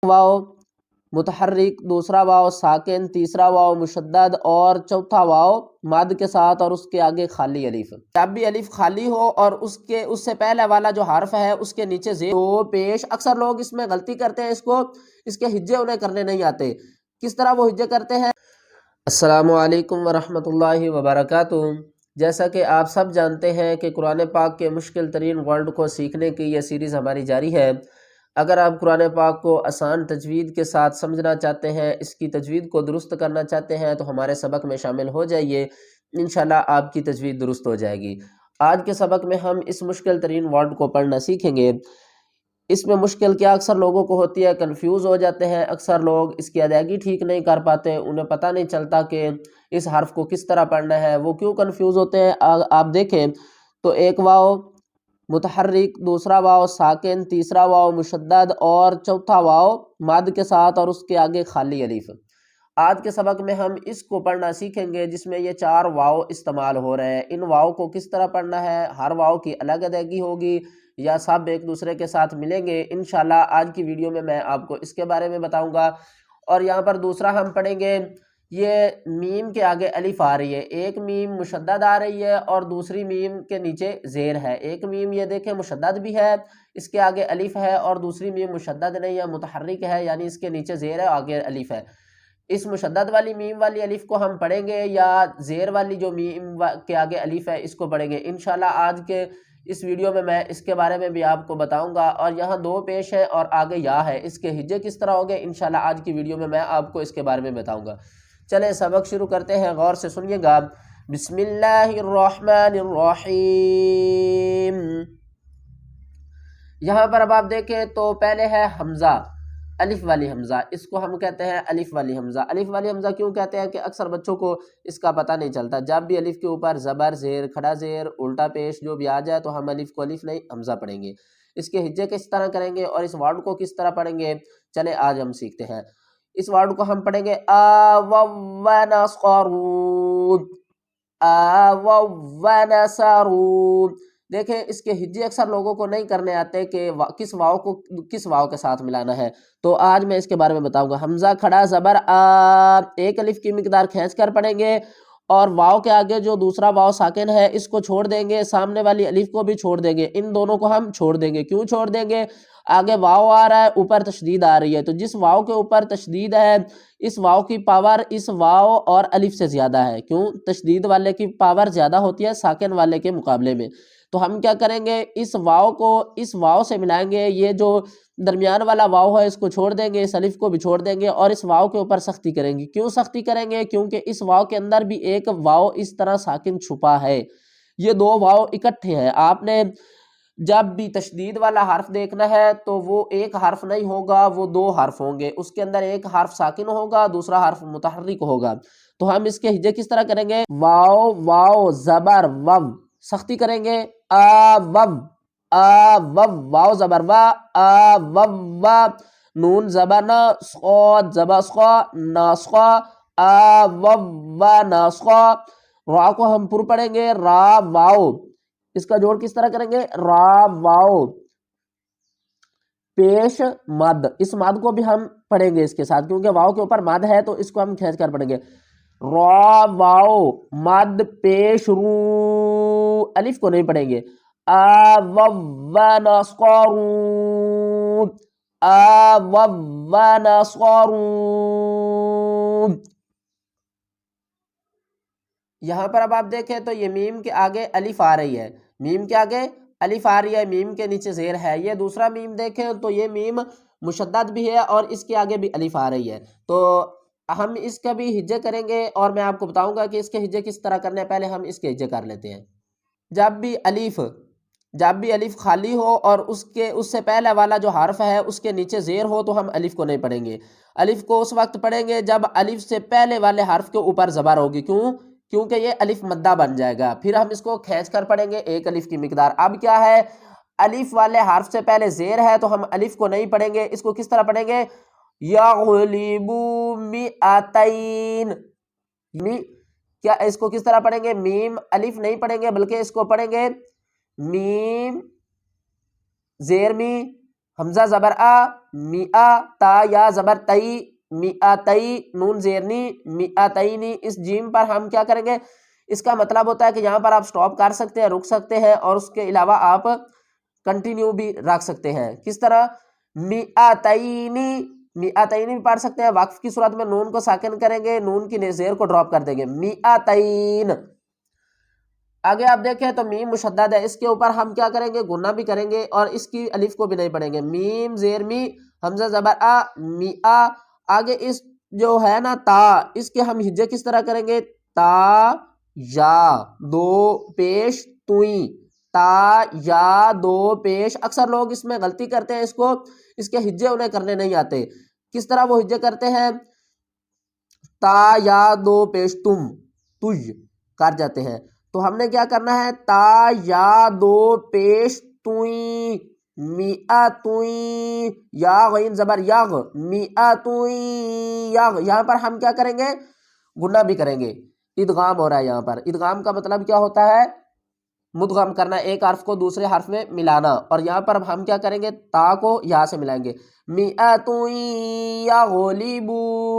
واو متحرک، دوسرا واو ساکن، تیسرا واو مشدد اور چوتھا واو مد کے ساتھ اور اس کے آگے خالی الف۔ جب بھی الف خالی ہو اور اس سے پہلے والا جو حرف ہے اس کے نیچے زیر ہو پیش، اکثر لوگ اس میں غلطی کرتے ہیں، اس کے ہجے انہیں کرنے نہیں آتے۔ کس طرح وہ ہجے کرتے ہیں؟ السلام علیکم ورحمۃ اللہ وبرکاتہ۔ جیسا کہ آپ سب جانتے ہیں کہ قرآن پاک کے مشکل ترین ورڈ کو سیکھنے کی یہ سیریز ہماری جاری ہے۔ اگر آپ قرآن پاک کو آسان تجوید کے ساتھ سمجھنا چاہتے ہیں، اس کی تجوید کو درست کرنا چاہتے ہیں تو ہمارے سبق میں شامل ہو جائیے، انشاءاللہ آپ کی تجوید درست ہو جائے گی۔ آج کے سبق میں ہم اس مشکل ترین ورڈ کو پڑھنا سیکھیں گے۔ اس میں مشکل کیا اکثر لوگوں کو ہوتی ہے، کنفیوز ہو جاتے ہیں، اکثر لوگ اس کی ادائیگی ٹھیک نہیں کر پاتے، انہیں پتہ نہیں چلتا کہ اس حرف کو کس طرح پڑھنا ہے۔ وہ کیوں کنفیوز ہوتے ہیں؟ آپ دیکھیں تو ایک واو متحرک، دوسرا واو ساکن، تیسرا واو مشدد اور چوتھا واو مد کے ساتھ اور اس کے آگے خالی الف۔ آج کے سبق میں ہم اس کو پڑھنا سیکھیں گے جس میں یہ 4 واو استعمال ہو رہے ہیں۔ ان واو کو کس طرح پڑھنا ہے، ہر واو کی الگ ادائیگی ہوگی یا سب ایک دوسرے کے ساتھ ملیں گے، انشاءاللہ آج کی ویڈیو میں آپ کو اس کے بارے میں بتاؤں گا۔ اور یہاں پر دوسرا ہم پڑھیں گے، یہ میم کے آگے الف آ رہی ہے، ایک میم مشدد آ رہی ہے اور دوسری میم کے نیچے زیر ہے۔ ایک میم یہ دیکھیں مشدد بھی ہے، اس کے آگے الف ہے، اور دوسری میم مشدد نہیں ہے، متحرک ہے، یعنی اس کے نیچے زیر ہے، آگے الف ہے۔ اس مشدد والی میم والی الف کو ہم پڑھیں گے یا زیر والی جو میم کے آگے الف ہے اس کو پڑھیں گے؟ انشاءاللہ آج کے اس ویڈیو میں اس کے بارے میں بھی آپ کو بتاؤں گا۔ اور یہاں 2 پیش ہے اور آگے یا ہے، اس کے ہجے کس طرح ہوگے انشاءاللہ آج کی ویڈیو میں آپ کو اس کے بارے میں بتاؤں گا۔ چلیں سبق شروع کرتے ہیں، غور سے سنیے گا۔ بسم اللہ الرحمن الرحیم۔ یہاں پر اب آپ دیکھیں تو پہلے ہے حمزہ، الف والی حمزہ، اس کو ہم کہتے ہیں الف والی حمزہ۔ الف والی حمزہ کیوں کہتے ہیں کہ اکثر بچوں کو اس کا پتہ نہیں چلتا، جب بھی الف کے اوپر زبر، زیر، کھڑا زیر، الٹا پیش جو بھی آ جائے تو ہم الف کو الف نہیں حمزہ پڑھیں گے۔ اس کے ہجے کس طرح کریں گے اور اس ورڈ کو کس طرح پڑھیں گے، چلے آج ہم سیکھتے ہیں۔ اس ورڈ کو ہم پڑھیں گے ونصرون، ونصرون۔ دیکھیں اس کے ہجے اکثر لوگوں کو نہیں کرنے آتے کہ کس واو کو کس واو کے ساتھ ملانا ہے، تو آج میں اس کے بارے میں بتاؤں گا۔ حمزہ کھڑا زبر ایک الف کی مقدار کھینچ کر پڑھیں گے، اور واو کے آگے جو دوسرا واو ساکن ہے اس کو چھوڑ دیں گے، سامنے والی الف کو بھی چھوڑ دیں گے، ان دونوں کو ہم چھوڑ دیں گے۔ کیوں چھوڑ دیں گے؟ آگے واو آ رہا ہے، اوپر تشدید آ رہی ہے، تو جس واو کے اوپر تشدید ہے اس واو کی پاور اس واو اور الف سے زیادہ ہے۔ کیوں؟ تشدید والے کی پاور زیادہ ہوتی ہے ساکن والے کے مقابلے میں۔ تو ہم کیا کریں گے، اس واو کو اس واو سے ملائیں گے، یہ جو درمیان والا واو ہے اس کو چھوڑ دیں گے، اس الف کو بھی چھوڑ دیں گے اور اس واو کے اوپر سختی کریں گے۔ کیوں سختی کریں گے؟ کیونکہ اس واو کے اندر بھی ایک واو اس طرح ساکن چھپا ہے، یہ 2 واو اکٹھے ہیں۔ آپ نے جب بھی تشدید والا حرف دیکھنا ہے تو وہ ایک حرف نہیں ہوگا، وہ 2 حرف ہوں گے، اس کے اندر ایک حرف ساکن ہوگا، دوسرا حرف متحرک ہوگا۔ تو ہم اس کے ہجے کس طرح کریں گے، واو واو زبر وو، سختی کریں گے واو زبر وا، نون زبر نا، صاد زبر صا، ناسخا ناسخا۔ را کو ہم پر پڑھیں گے، را واو، اس کا جوڑ کس طرح کریں گے، را واو پیش مد، اس مد کو بھی ہم پڑھیں گے اس کے ساتھ، کیونکہ واو کے اوپر مد ہے تو اس کو ہم کھینچ کر پڑھیں گے۔ را واو مد پیش رو، الف کو نہیں پڑھیں گے، ونصرون۔ یہاں پر اب آپ دیکھیں تو یہ میم کے آگے الف آ رہی ہے، میم کے آگے الف آ رہی ہے، میم کے نیچے زیر ہے۔ یہ دوسرا میم دیکھیں تو یہ میم مشدد بھی ہے اور اس کے آگے بھی الف آ رہی ہے، تو ہم اس کا بھی ہجے کریں گے اور میں آپ کو بتاؤں گا کہ اس کے ہجے کس طرح کرنے ہیں۔ پہلے ہم اس کے ہجے کر لیتے ہیں۔ جب بھی الف خالی ہو اور اس سے پہلے والا جو حرف ہے اس کے نیچے زیر ہو تو ہم الف کو نہیں پڑھیں گے۔ الف کو اس وقت پڑھیں گے جب الف سے پہلے والے حرف کے اوپر زبر ہوگی۔ کیونکہ یہ الف مدہ بن جائے گا، پھر ہم اس کو کھینچ کر پڑھیں گے ایک الف کی مقدار۔ اب کیا ہے، الف والے حرف سے پہلے زیر ہے تو ہم الف کو نہیں پڑھیں گے، اس کو کس طرح پڑھیں گے، یغلبو مئتین، کیا اس کو کس طرح پڑھیں گے، میم الف نہیں پڑھیں گے بلکہ اس کو پڑھیں گے میم زیر می حمزہ زبر آ، میآ، تا یا زبر تئی، میآتئی، نون زیرنی، میآتینی. اس جیم پر ہم کیا کریں گے؟ اس کا مطلب ہوتا ہے کہ یہاں پر آپ سٹاپ کر سکتے ہیں، رک سکتے ہیں، اور اس کے علاوہ آپ کنٹینیو بھی رکھ سکتے ہیں. کس طرح؟ میآتینی، میآتینی بھی پڑھ سکتے ہیں. وقف کی صورت میں نون کو ساکن کریں گے، نون کی زیر کو ڈراپ کر دیں گے، میآتین. آگے آپ دیکھیں تو میم مشدد ہے، اس کے اوپر ہم کیا کریں گے؟ گنا بھی کریں گے اور اس کی الف کو بھی نہیں پڑھیں گے. میم زیر می، حمزہ زبر آ، میآ. آگے اس جو ہے نا تا، اس کے ہم ہجے کس طرح کریں گے؟ تا یا دو پیش توئیں، تا یا دو پیش. اکثر لوگ اس میں غلطی کرتے ہیں، اس کے ہجے انہیں کرنے نہیں آتے. کس طرح وہ ہجے کرتے ہیں؟ تا یا دو پیش تم، تج کر جاتے ہیں. تو ہم نے کیا کرنا ہے؟ تا یا دو پیش توئیں، میآتوئیں، یا غین زبر یغ، میآتوئیں یغ. یہاں پر ہم کیا کریں گے؟ گنا بھی کریں گے. ادغام ہو رہا ہے یہاں پر. ادغام کا مطلب کیا ہوتا ہے؟ مدغم کرنا، ایک حرف کو دوسرے حرف میں ملانا. اور یہاں پر ہم کیا کریں گے؟ تا کو یا سے ملائیں گے، میآتوئیں یغلبون.